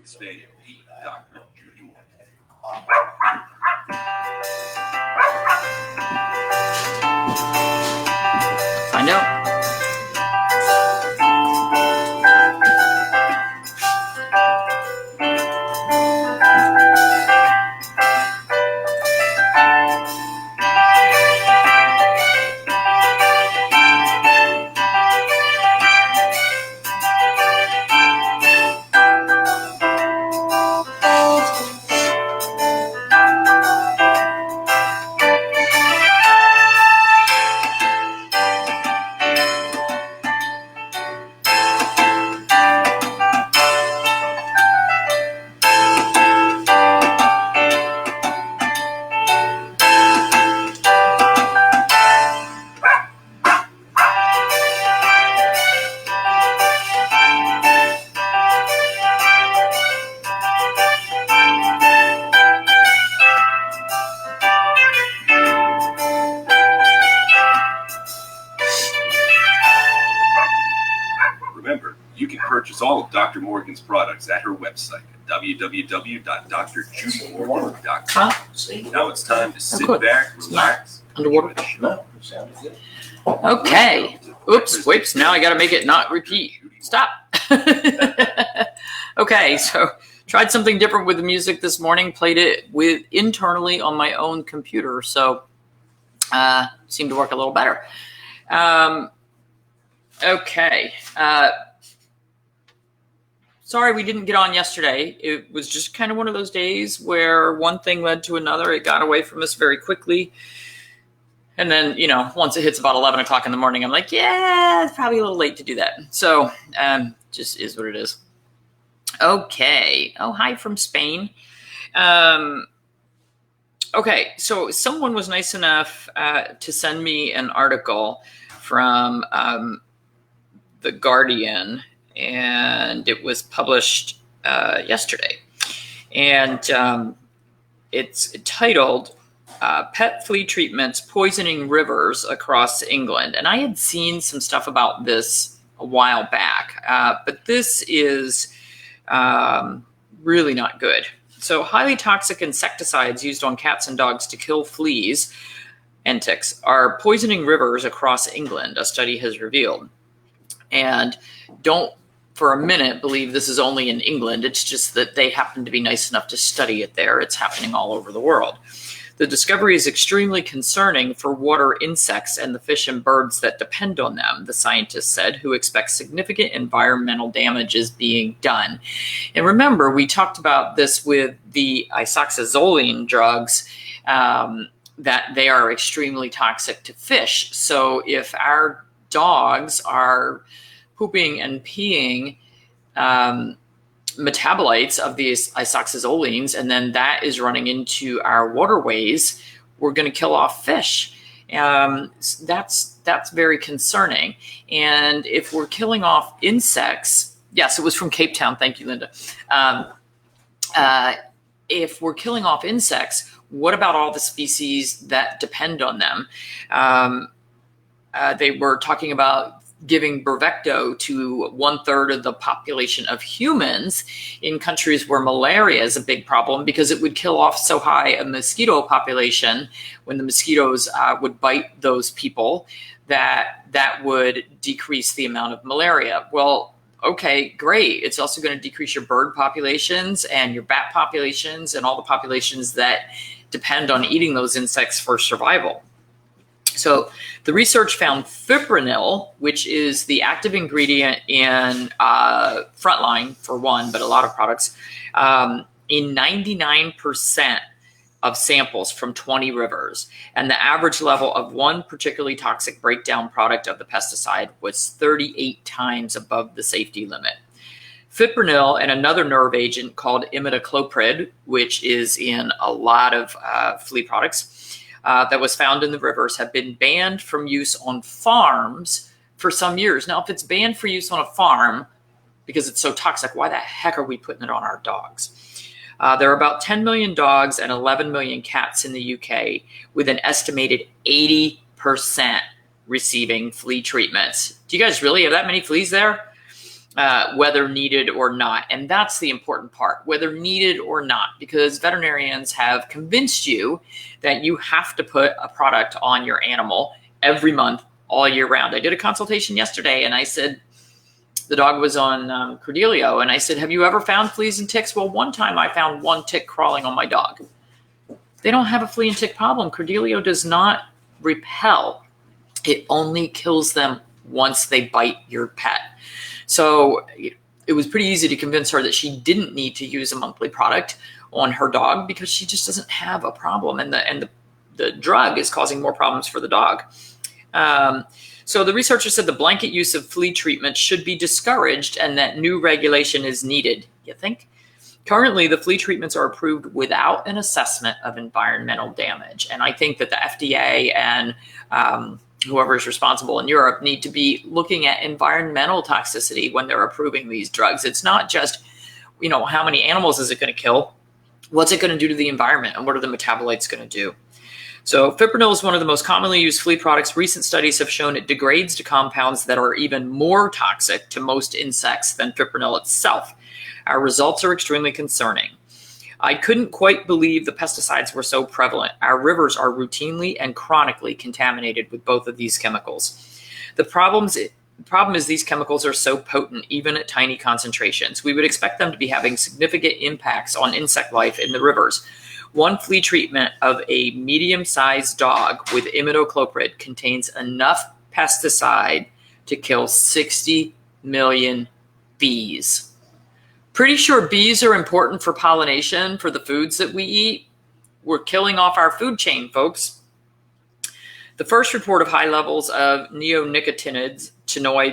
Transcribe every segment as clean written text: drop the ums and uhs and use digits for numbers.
Stay Pete, Dr. Judy. Find out. Remember, you can purchase all of Dr. Morgan's products at her website at www.drjudymorgan.com. Now it's time to sit back, relax. Underwater. Okay. Oops, whoops. Now I got to make it not repeat. Stop. Okay, so tried something different with the music this morning. Played it with internally on my own computer, so seemed to work a little better. Okay. Sorry we didn't get on yesterday. It was just kind of one of those days where one thing led to another. It got away from us very quickly. And then, once it hits about 11 o'clock in the morning, I'm like, yeah, it's probably a little late to do that. So just is what it is. Okay. Oh, hi from Spain. Okay. So someone was nice enough to send me an article from The Guardian, and it was published yesterday. And it's titled Pet Flea Treatments Poisoning Rivers Across England. And I had seen some stuff about this a while back, but this is really not good. So highly toxic insecticides used on cats and dogs to kill fleas and ticks are poisoning rivers across England, a study has revealed. And don't for a minute believe this is only in England. It's just that they happen to be nice enough to study it there. It's happening all over the world. The discovery is extremely concerning for water insects and the fish and birds that depend on them, the scientists said, who expect significant environmental damages being done. And remember, we talked about this with the isoxazoline drugs, that they are extremely toxic to fish. So if our dogs are pooping and peeing metabolites of these isoxazolines, and then that is running into our waterways, we're going to kill off fish. That's very concerning. And if we're killing off insects, yes, it was from Cape Town. Thank you, Linda. If we're killing off insects, what about all the species that depend on them? They were talking about giving Bravecto to 1/3 of the population of humans in countries where malaria is a big problem, because it would kill off so high a mosquito population when the mosquitoes would bite those people that would decrease the amount of malaria. Well, okay, great. It's also going to decrease your bird populations and your bat populations and all the populations that depend on eating those insects for survival. So the research found fipronil, which is the active ingredient in Frontline, for one, but a lot of products, in 99% of samples from 20 rivers. And the average level of one particularly toxic breakdown product of the pesticide was 38 times above the safety limit. Fipronil and another nerve agent called imidacloprid, which is in a lot of flea products, that was found in the rivers, have been banned from use on farms for some years. Now, if it's banned for use on a farm because it's so toxic, why the heck are we putting it on our dogs? There are about 10 million dogs and 11 million cats in the UK, with an estimated 80% receiving flea treatments. Do you guys really have that many fleas there? whether needed or not. And that's the important part, whether needed or not, because veterinarians have convinced you that you have to put a product on your animal every month, all year round. I did a consultation yesterday and I said, the dog was on Credelio, and I said, have you ever found fleas and ticks? Well, one time I found one tick crawling on my dog. They don't have a flea and tick problem. Credelio does not repel. It only kills them once they bite your pet. So it was pretty easy to convince her that she didn't need to use a monthly product on her dog because she just doesn't have a problem. And the drug is causing more problems for the dog. So the researcher said the blanket use of flea treatment should be discouraged and that new regulation is needed. You think? Currently, the flea treatments are approved without an assessment of environmental damage. And I think that the FDA and whoever is responsible in Europe need to be looking at environmental toxicity when they're approving these drugs. It's not just, how many animals is it going to kill? What's it going to do to the environment? And what are the metabolites going to do? So fipronil is one of the most commonly used flea products. Recent studies have shown it degrades to compounds that are even more toxic to most insects than fipronil itself. Our results are extremely concerning. I couldn't quite believe the pesticides were so prevalent. Our rivers are routinely and chronically contaminated with both of these chemicals. The problem is these chemicals are so potent, even at tiny concentrations. We would expect them to be having significant impacts on insect life in the rivers. One flea treatment of a medium-sized dog with imidacloprid contains enough pesticide to kill 60 million bees. Pretty sure bees are important for pollination, for the foods that we eat. We're killing off our food chain, folks. The first report of high levels of neonicotinoids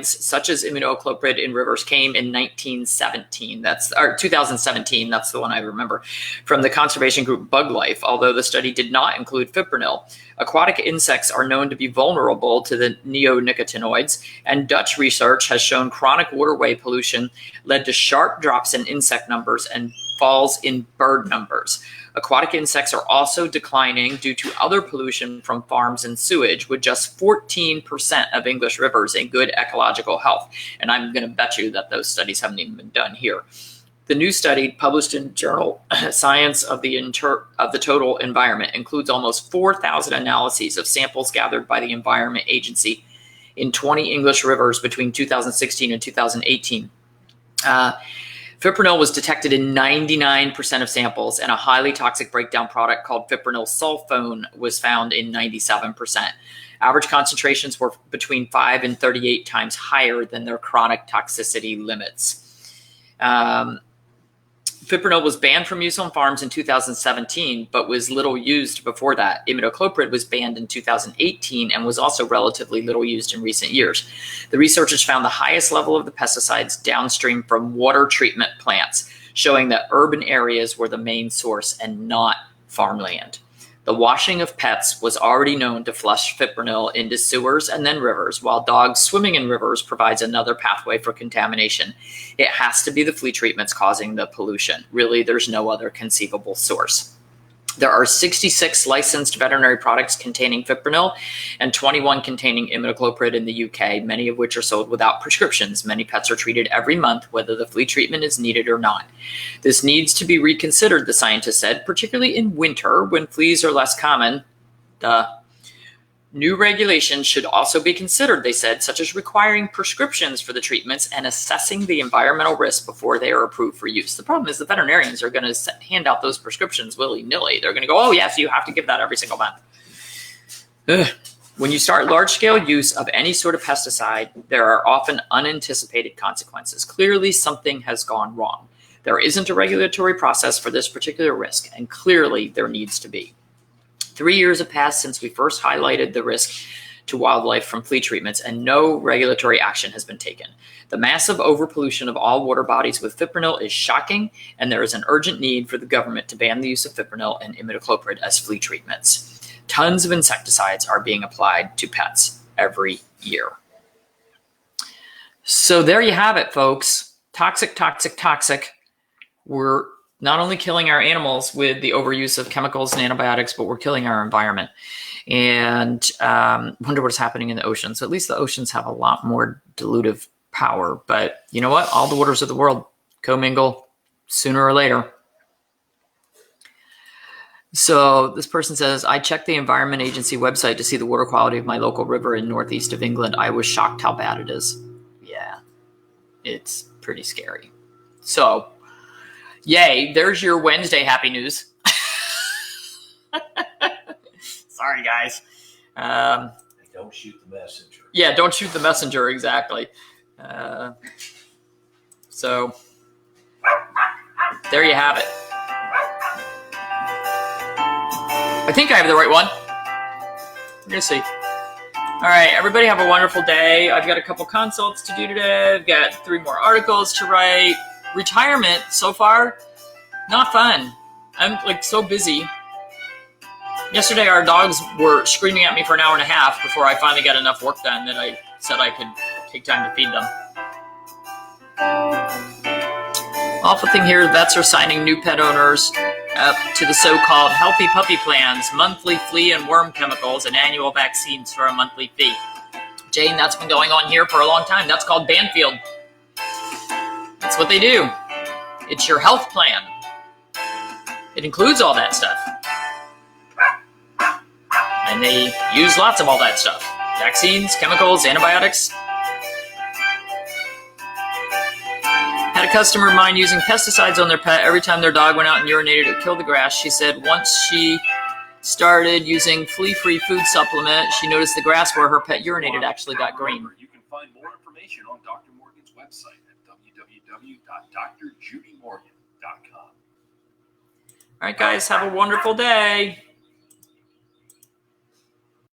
such as imidacloprid in rivers came in 2017. That's the one I remember, from the conservation group Bug Life, although the study did not include fipronil. Aquatic insects are known to be vulnerable to the neonicotinoids, and Dutch research has shown chronic waterway pollution led to sharp drops in insect numbers and falls in bird numbers. Aquatic insects are also declining due to other pollution from farms and sewage, with just 14% of English rivers in good ecological health. And I'm going to bet you that those studies haven't even been done here. The new study, published in journal Science of the Total Environment, includes almost 4,000 analyses of samples gathered by the Environment Agency in 20 English rivers between 2016 and 2018. Fipronil was detected in 99% of samples, and a highly toxic breakdown product called fipronil sulfone was found in 97%. Average concentrations were between 5 and 38 times higher than their chronic toxicity limits. Fipronil was banned from use on farms in 2017, but was little used before that. Imidacloprid was banned in 2018 and was also relatively little used in recent years. The researchers found the highest level of the pesticides downstream from water treatment plants, showing that urban areas were the main source and not farmland. The washing of pets was already known to flush fipronil into sewers and then rivers, while dogs swimming in rivers provides another pathway for contamination. It has to be the flea treatments causing the pollution. Really, there's no other conceivable source. There are 66 licensed veterinary products containing fipronil and 21 containing imidacloprid in the UK, many of which are sold without prescriptions. Many pets are treated every month, whether the flea treatment is needed or not. This needs to be reconsidered, the scientists said, particularly in winter when fleas are less common. New regulations should also be considered, they said, such as requiring prescriptions for the treatments and assessing the environmental risk before they are approved for use. The problem is the veterinarians are going to hand out those prescriptions willy-nilly. They're going to go, oh, yes, you have to give that every single month. Ugh. When you start large-scale use of any sort of pesticide, there are often unanticipated consequences. Clearly, something has gone wrong. There isn't a regulatory process for this particular risk, and clearly there needs to be. 3 years have passed since we first highlighted the risk to wildlife from flea treatments, and no regulatory action has been taken. The massive overpollution of all water bodies with fipronil is shocking, and there is an urgent need for the government to ban the use of fipronil and imidacloprid as flea treatments. Tons of insecticides are being applied to pets every year. So there you have it, folks. Toxic, toxic, toxic. We're not only killing our animals with the overuse of chemicals and antibiotics, but we're killing our environment. And wonder what's happening in the oceans. So at least the oceans have a lot more dilutive power. But you know what? All the waters of the world commingle sooner or later. So this person says, I checked the Environment Agency website to see the water quality of my local river in northeast of England. I was shocked how bad it is. Yeah, it's pretty scary. So, yay, there's your Wednesday happy news. Sorry, guys. Don't shoot the messenger. Yeah, don't shoot the messenger, exactly. So, there you have it. I think I have the right one. We're going to see. All right, everybody have a wonderful day. I've got a couple consults to do today. I've got 3 more articles to write. Retirement, so far, not fun. I'm like so busy. Yesterday, our dogs were screaming at me for an hour and a half before I finally got enough work done that I said I could take time to feed them. Awful thing here, vets are signing new pet owners up to the so-called healthy puppy plans, monthly flea and worm chemicals, and annual vaccines for a monthly fee. Jane, that's been going on here for a long time. That's called Banfield. That's what they do. It's your health plan. It includes all that stuff. And they use lots of all that stuff. Vaccines, chemicals, antibiotics. Had a customer of mine using pesticides on their pet. Every time their dog went out and urinated, it killed the grass. She said once she started using flea-free food supplement, she noticed the grass where her pet urinated actually got green. You can find more information on Dr. Morgan's website at www.drjudymorgan.com. All right, guys, have a wonderful day.